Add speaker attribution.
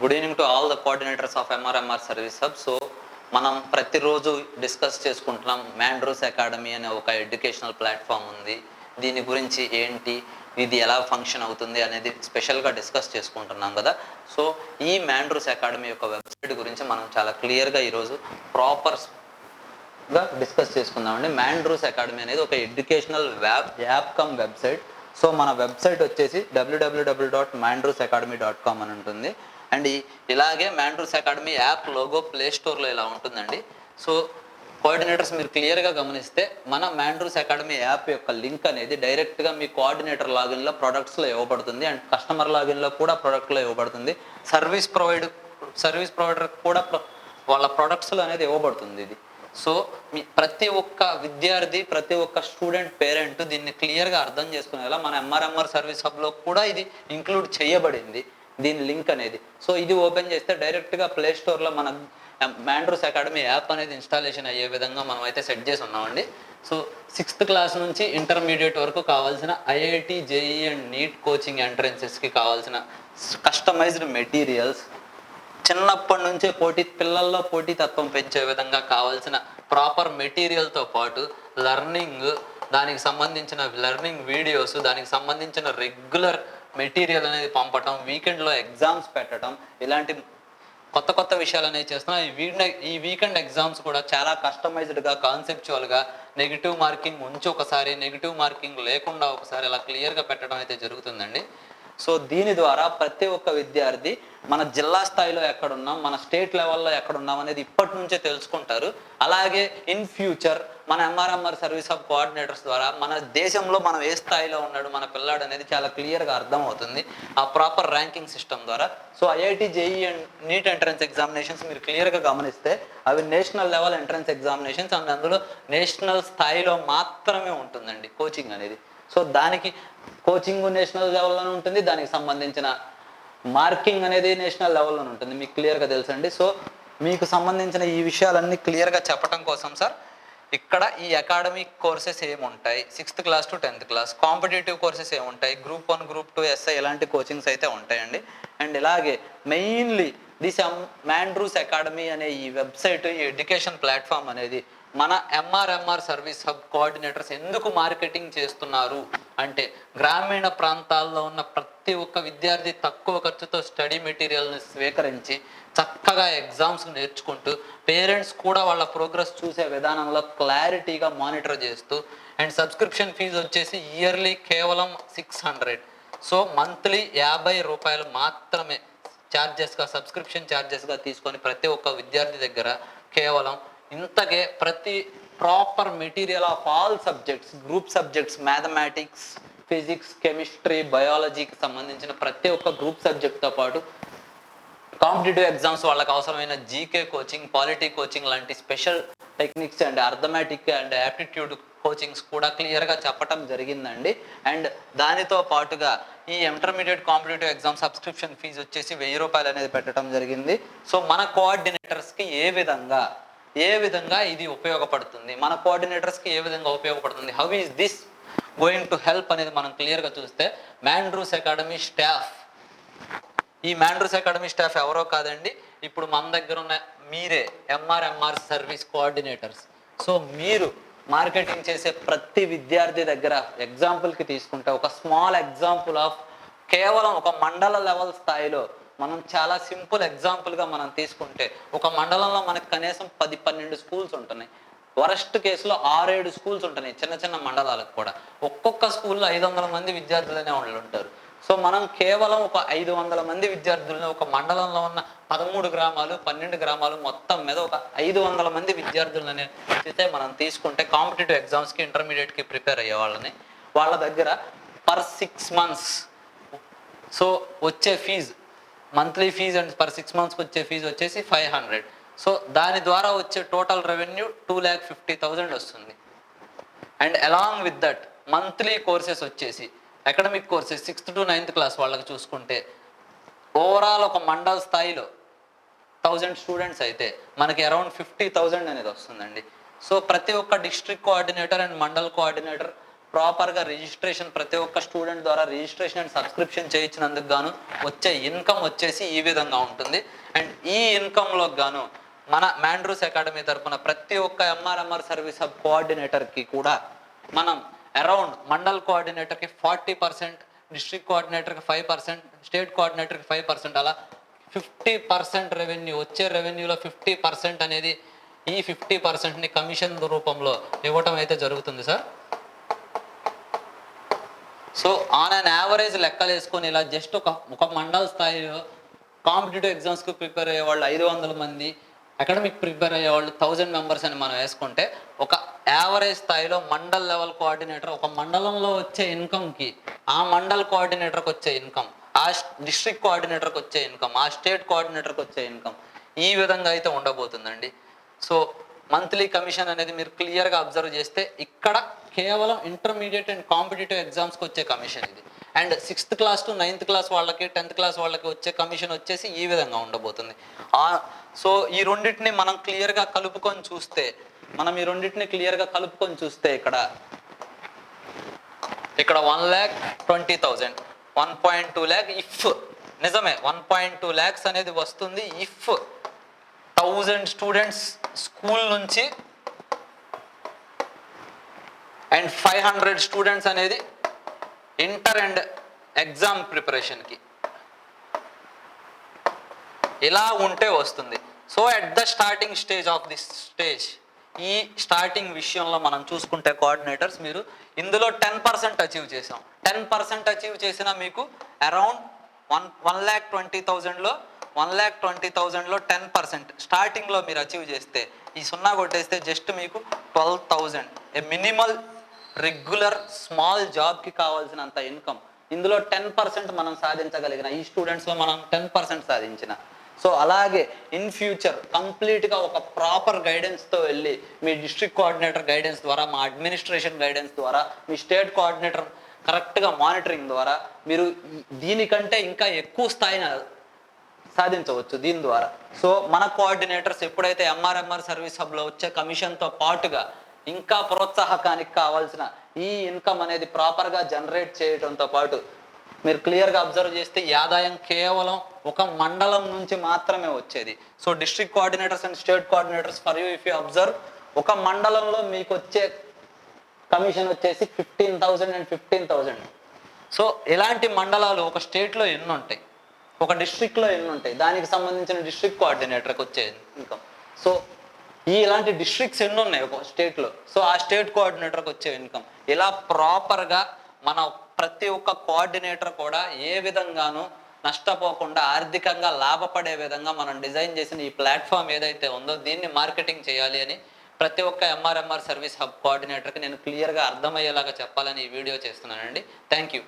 Speaker 1: Good evening to all the coordinators of MRMR service hub. So మనం ప్రతిరోజు discuss చేసుకుంటున్నాం మ్యాండ్రూస్ academy అనే ఒక ఎడ్యుకేషనల్ ప్లాట్ఫామ్ ఉంది. దీని గురించి ఏంటి, ఇది ఎలా ఫంక్షన్ అవుతుంది అనేది స్పెషల్గా డిస్కస్ చేసుకుంటున్నాం కదా. సో ఈ మ్యాండ్రూస్ అకాడమీ యొక్క వెబ్సైట్ గురించి మనం చాలా క్లియర్గా ఈరోజు ప్రాపర్గా డిస్కస్ చేసుకుందామండి. మ్యాండ్రూస్ అకాడమీ అనేది ఒక educational app come website. So మన వెబ్సైట్ వచ్చేసి www.mandroosacademy.com అని ఉంటుంది. అండ్ ఇలాగే మ్యాండ్రూస్ అకాడమీ యాప్ లోగో ప్లే స్టోర్లో ఇలా ఉంటుందండి. సో కోఆర్డినేటర్స్ మీరు క్లియర్గా గమనిస్తే మన మ్యాండ్రూస్ అకాడమీ యాప్ యొక్క లింక్ అనేది డైరెక్ట్గా మీ కోఆర్డినేటర్ లాగిన్లో ప్రొడక్ట్స్లో ఇవ్వబడుతుంది. అండ్ కస్టమర్ లాగిన్లో కూడా ప్రొడక్ట్లో ఇవ్వబడుతుంది. సర్వీస్ ప్రొవైడర్ కూడా వాళ్ళ ప్రొడక్ట్స్లో అనేది ఇవ్వబడుతుంది ఇది. సో మీ ప్రతి ఒక్క విద్యార్థి, ప్రతి ఒక్క స్టూడెంట్, పేరెంట్ దీన్ని క్లియర్గా అర్థం చేసుకునేలా మన ఎంఆర్ఎంఆర్ సర్వీస్ హబ్లో కూడా ఇది ఇంక్లూడ్ చేయబడింది, దీని లింక్ అనేది. సో ఇది ఓపెన్ చేస్తే డైరెక్ట్గా ప్లే స్టోర్లో మన మ్యాండ్రూస్ అకాడమీ యాప్ అనేది ఇన్స్టాలేషన్ అయ్యే విధంగా మనం అయితే సెట్ చేసి ఉన్నామండి. సో 6th క్లాస్ నుంచి ఇంటర్మీడియట్ వరకు కావాల్సిన IIT, JEE and NEET coaching ఎంట్రన్సెస్కి కావాల్సిన కస్టమైజ్డ్ మెటీరియల్స్, చిన్నప్పటి నుంచే పిల్లల్లో పోటీతత్వం పెంచే విధంగా కావాల్సిన ప్రాపర్ మెటీరియల్తో పాటు లర్నింగ్, దానికి సంబంధించిన లెర్నింగ్ వీడియోస్, దానికి సంబంధించిన రెగ్యులర్ మెటీరియల్ అనేది పంపటం, వీకెండ్లో ఎగ్జామ్స్ పెట్టడం, ఇలాంటి కొత్త కొత్త విషయాలు అనేవి చేస్తున్నాం. ఈ వీకెండ్ ఎగ్జామ్స్ కూడా చాలా కస్టమైజ్డ్గా, కాన్సెప్చువల్గా నెగిటివ్ మార్కింగ్ ఉంచి ఒకసారి, నెగిటివ్ మార్కింగ్ లేకుండా ఒకసారి ఇలా క్లియర్గా పెట్టడం అయితే జరుగుతుందండి. సో దీని ద్వారా ప్రతి ఒక్క విద్యార్థి మన జిల్లా స్థాయిలో ఎక్కడున్నాం, మన స్టేట్ లెవెల్లో ఎక్కడున్నాం అనేది ఇప్పటి నుంచే తెలుసుకుంటారు. అలాగే ఇన్ ఫ్యూచర్ మన ఎంఆర్ఎంఆర్ సర్వీస్ హబ్ కోఆర్డినేటర్స్ ద్వారా మన దేశంలో మనం ఏ స్థాయిలో ఉన్నాడు మన పిల్లాడు అనేది చాలా క్లియర్గా అర్థమవుతుంది ఆ ప్రాపర్ ర్యాంకింగ్ సిస్టమ్ ద్వారా. So IIT, JEE and neat entrance examinations మీరు క్లియర్గా గమనిస్తే అవి national level entrance examinations. And అందులో నేషనల్ స్థాయిలో మాత్రమే ఉంటుందండి కోచింగ్ అనేది. సో దానికి కోచింగ్ నేషనల్ లెవెల్లోనే ఉంటుంది, దానికి సంబంధించిన మార్కింగ్ అనేది నేషనల్ లెవెల్లోనే ఉంటుంది, మీకు క్లియర్గా తెలుసండి. సో మీకు సంబంధించిన ఈ విషయాలన్నీ క్లియర్గా చెప్పడం కోసం సార్ ఇక్కడ ఈ అకాడమిక్ కోర్సెస్ ఏముంటాయి, 6th class to 10th class, competitive courses ఏముంటాయి, గ్రూప్ 1, గ్రూప్ 2, ఎస్ఐ ఇలాంటి కోచింగ్స్ అయితే ఉంటాయండి. అండ్ ఇలాగే మెయిన్లీ దిస్ మ్యాండ్రూస్ అకాడమీ అనే ఈ వెబ్సైట్, ఈ ఎడ్యుకేషన్ ప్లాట్ఫామ్ అనేది మన ఎంఆర్ఎంఆర్ సర్వీస్ హబ్ కోఆర్డినేటర్స్ ఎందుకు మార్కెటింగ్ చేస్తున్నారు అంటే, గ్రామీణ ప్రాంతాల్లో ఉన్న ప్రతి ఒక్క విద్యార్థి తక్కువ ఖర్చుతో స్టడీ మెటీరియల్ని స్వీకరించి చక్కగా ఎగ్జామ్స్ నేర్చుకుంటూ, పేరెంట్స్ కూడా వాళ్ళ ప్రోగ్రెస్ చూసే విధానంలో క్లారిటీగా మానిటర్ చేస్తూ, అండ్ సబ్స్క్రిప్షన్ ఫీజు వచ్చేసి ఇయర్లీ కేవలం 600. సో మంత్లీ 50 రూపాయలు మాత్రమే ఛార్జెస్గా, సబ్స్క్రిప్షన్ ఛార్జెస్గా తీసుకొని ప్రతి ఒక్క విద్యార్థి దగ్గర కేవలం ఇంతకే ప్రతి proper material of all subjects, group subjects, mathematics, physics, chemistry, బయాలజీకి సంబంధించిన ప్రతి ఒక్క గ్రూప్ సబ్జెక్ట్తో పాటు కాంపిటేటివ్ ఎగ్జామ్స్ వాళ్ళకి అవసరమైన జీకే కోచింగ్, పాలిటీ కోచింగ్ లాంటి special techniques and arithmetic and aptitude coachings కూడా క్లియర్గా చెప్పటం జరిగిందండి. అండ్ దానితో పాటుగా ఈ intermediate competitive exam subscription fee వచ్చేసి 1000 రూపాయలు అనేది పెట్టడం జరిగింది. సో మన కోఆర్డినేటర్స్కి ఏ విధంగా ఇది ఉపయోగపడుతుంది, మన కోఆర్డినేటర్స్కి ఏ విధంగా ఉపయోగపడుతుంది, how is this going to help అనేది మనం క్లియర్గా చూస్తే, మ్యాండ్రూస్ అకాడమీ స్టాఫ్, ఈ మ్యాండ్రూస్ అకాడమీ స్టాఫ్ ఎవరో కాదండి, ఇప్పుడు మన దగ్గర ఉన్న మీరే ఎంఆర్ఎంఆర్ సర్వీస్ కోఆర్డినేటర్స్. సో మీరు మార్కెటింగ్ చేసే ప్రతి విద్యార్థి దగ్గర ఎగ్జాంపుల్కి తీసుకుంటే, ఒక స్మాల్ ఎగ్జాంపుల్ ఆఫ్ కేవలం ఒక మండల లెవెల్ స్థాయిలో మనం చాలా సింపుల్ ఎగ్జాంపుల్గా మనం తీసుకుంటే, ఒక మండలంలో మనకు కనీసం 10-12 స్కూల్స్ ఉంటున్నాయి, వరస్ట్ కేసులో 6-7 స్కూల్స్ ఉంటున్నాయి చిన్న చిన్న మండలాలకు కూడా. ఒక్కొక్క స్కూల్లో 500 మంది విద్యార్థులనే వాళ్ళు ఉంటారు. సో మనం కేవలం ఒక 500 మంది విద్యార్థులను, ఒక మండలంలో ఉన్న 13 గ్రామాలు, 12 గ్రామాలు మొత్తం మీద ఒక 500 మంది విద్యార్థులనే అయితే మనం తీసుకుంటే, కాంపిటేటివ్ ఎగ్జామ్స్కి, ఇంటర్మీడియట్కి ప్రిపేర్ అయ్యే వాళ్ళ దగ్గర పర్ 6 months సో వచ్చే ఫీజు, మంత్లీ ఫీజు అండ్ పర్ 6 monthsకి వచ్చే ఫీజు వచ్చేసి 500. సో దాని ద్వారా వచ్చే టోటల్ రెవెన్యూ 2,50,000 వస్తుంది. And along with that monthly courses వచ్చేసి academic courses 6th to 9th class వాళ్ళకి చూసుకుంటే ఓవరాల్ ఒక మండల్ స్థాయిలో 1000 స్టూడెంట్స్ అయితే మనకి అరౌండ్ 50,000 అనేది వస్తుందండి. సో ప్రతి ఒక్క district coordinator and mandal coordinator ప్రాపర్గా రిజిస్ట్రేషన్ ప్రతి ఒక్క స్టూడెంట్ ద్వారా రిజిస్ట్రేషన్ అండ్ సబ్స్క్రిప్షన్ చేయించినందుకు గాను వచ్చే ఇన్కమ్ వచ్చేసి ఈ విధంగా ఉంటుంది. అండ్ ఈ ఇన్కంలో గాను మన మ్యాండ్రూస్ అకాడమీ తరఫున ప్రతి ఒక్క ఎంఆర్ఎంఆర్ సర్వీస్ హబ్ కోఆర్డినేటర్కి కూడా మనం అరౌండ్ మండల్ కోఆర్డినేటర్కి 40%, డిస్ట్రిక్ట్ కోఆర్డినేటర్కి 5%, స్టేట్ కోఆర్డినేటర్కి 5%, అలా 50% రెవెన్యూ, వచ్చే రెవెన్యూలో 50% అనేది ఈ 50%ని కమిషన్ రూపంలో ఇవ్వటం అయితే జరుగుతుంది sir. So on an average లెక్కలు వేసుకొని ఇలా జస్ట్ ఒక మండల స్థాయిలో కాంపిటేటివ్ ఎగ్జామ్స్కి ప్రిపేర్ అయ్యే వాళ్ళు 500 మంది, అకాడమిక్ ప్రిపేర్ అయ్యే వాళ్ళు 1000 మెంబర్స్ అని మనం వేసుకుంటే ఒక యావరేజ్ స్థాయిలో మండల్ లెవెల్ కోఆర్డినేటర్ ఒక మండలంలో వచ్చే ఇన్కమ్కి ఆ మండల్ కోఆర్డినేటర్కి వచ్చే ఇన్కమ్, ఆ డిస్ట్రిక్ట్ కోఆర్డినేటర్కి వచ్చే ఇన్కమ్, ఆ స్టేట్ కోఆర్డినేటర్కి వచ్చే ఇన్కమ్ ఈ విధంగా అయితే ఉండబోతుందండి. సో మంత్లీ కమిషన్ అనేది మీరు క్లియర్గా అబ్జర్వ్ చేస్తే ఇక్కడ కేవలం ఇంటర్మీడియట్ అండ్ కాంపిటేటివ్ ఎగ్జామ్స్కి వచ్చే కమిషన్ ఇది. And 6th class to 9th class వాళ్ళకి 10th క్లాస్ వాళ్ళకి వచ్చే కమిషన్ వచ్చేసి ఈ విధంగా ఉండబోతుంది. సో ఈ రెండింటిని మనం క్లియర్గా కలుపుకొని చూస్తే ఇక్కడ 1,20,000, 1.2 lakh ఇఫ్ నిజమే 1.2 lakhs అనేది వస్తుంది ఇఫ్ 1000 స్టూడెంట్స్ స్కూల్ నుంచి అండ్ 500 స్టూడెంట్స్ అనేది ఇంటర్ అండ్ ఎగ్జామ్ ప్రిపరేషన్కి ఇలా ఉంటే వస్తుంది. So at the starting stage of this stage, ఈ స్టార్టింగ్ విషయంలో మనం చూసుకుంటే కోఆర్డినేటర్స్ మీరు ఇందులో 10% అచీవ్ చేసాం. 10% అచీవ్ చేసినా మీకు అరౌండ్ 1,20,000లో 10% స్టార్టింగ్లో మీరు అచీవ్ చేస్తే ఈ 0 కొట్టేస్తే జస్ట్ మీకు 12,000 ఏ మినిమల్ రెగ్యులర్ స్మాల్ జాబ్కి కావాల్సినంత ఇన్కమ్ ఇందులో 10% మనం సాధించగలిగిన, ఈ స్టూడెంట్స్లో మనం 10% సాధించిన. సో అలాగే ఇన్ ఫ్యూచర్ కంప్లీట్గా ఒక ప్రాపర్ గైడెన్స్తో వెళ్ళి మీ డిస్ట్రిక్ట్ కోఆర్డినేటర్ గైడెన్స్ ద్వారా, మా అడ్మినిస్ట్రేషన్ గైడెన్స్ ద్వారా, మీ స్టేట్ కోఆర్డినేటర్ కరెక్ట్గా మానిటరింగ్ ద్వారా మీరు దీనికంటే ఇంకా ఎక్కువ స్థాయిని సాధించవచ్చు దీని ద్వారా. సో మన కోఆర్డినేటర్స్ ఎప్పుడైతే ఎంఆర్ఎంఆర్ సర్వీస్ హబ్లో వచ్చే కమిషన్తో పాటుగా ఇంకా ప్రోత్సాహకానికి కావాల్సిన ఈ ఇన్కమ్ అనేది ప్రాపర్గా జనరేట్ చేయడంతో పాటు మీరు క్లియర్గా అబ్జర్వ్ చేస్తే ఈ ఆదాయం కేవలం ఒక మండలం నుంచి మాత్రమే వచ్చేది. So district coordinators and state coordinators for you if you observe, ఒక మండలంలో మీకు వచ్చే కమిషన్ వచ్చేసి 15,000 అండ్ 15,000. సో ఇలాంటి మండలాలు ఒక స్టేట్లో ఎన్ని ఉంటాయి, ఒక డిస్ట్రిక్ట్లో ఎన్ని ఉంటాయి, దానికి సంబంధించిన డిస్ట్రిక్ట్ కోఆర్డినేటర్కి వచ్చే ఇన్కమ్. సో ఇలాంటి డిస్ట్రిక్ట్స్ ఎన్ని ఉన్నాయి ఒక స్టేట్లో, సో ఆ స్టేట్ కోఆర్డినేటర్కి వచ్చే ఇన్కమ్. ఇలా ప్రాపర్గా మన ప్రతి ఒక్క కోఆర్డినేటర్ కూడా ఏ విధంగానూ నష్టపోకుండా ఆర్థికంగా లాభపడే విధంగా మనం డిజైన్ చేసిన ఈ ప్లాట్ఫామ్ ఏదైతే ఉందో దీన్ని మార్కెటింగ్ చేయాలి అని ప్రతి ఒక్క ఎంఆర్ఎంఆర్ సర్వీస్ హబ్ కోఆర్డినేటర్కి నేను క్లియర్గా అర్థమయ్యేలాగా చెప్పాలని ఈ వీడియో చేస్తున్నానండి. Thank you.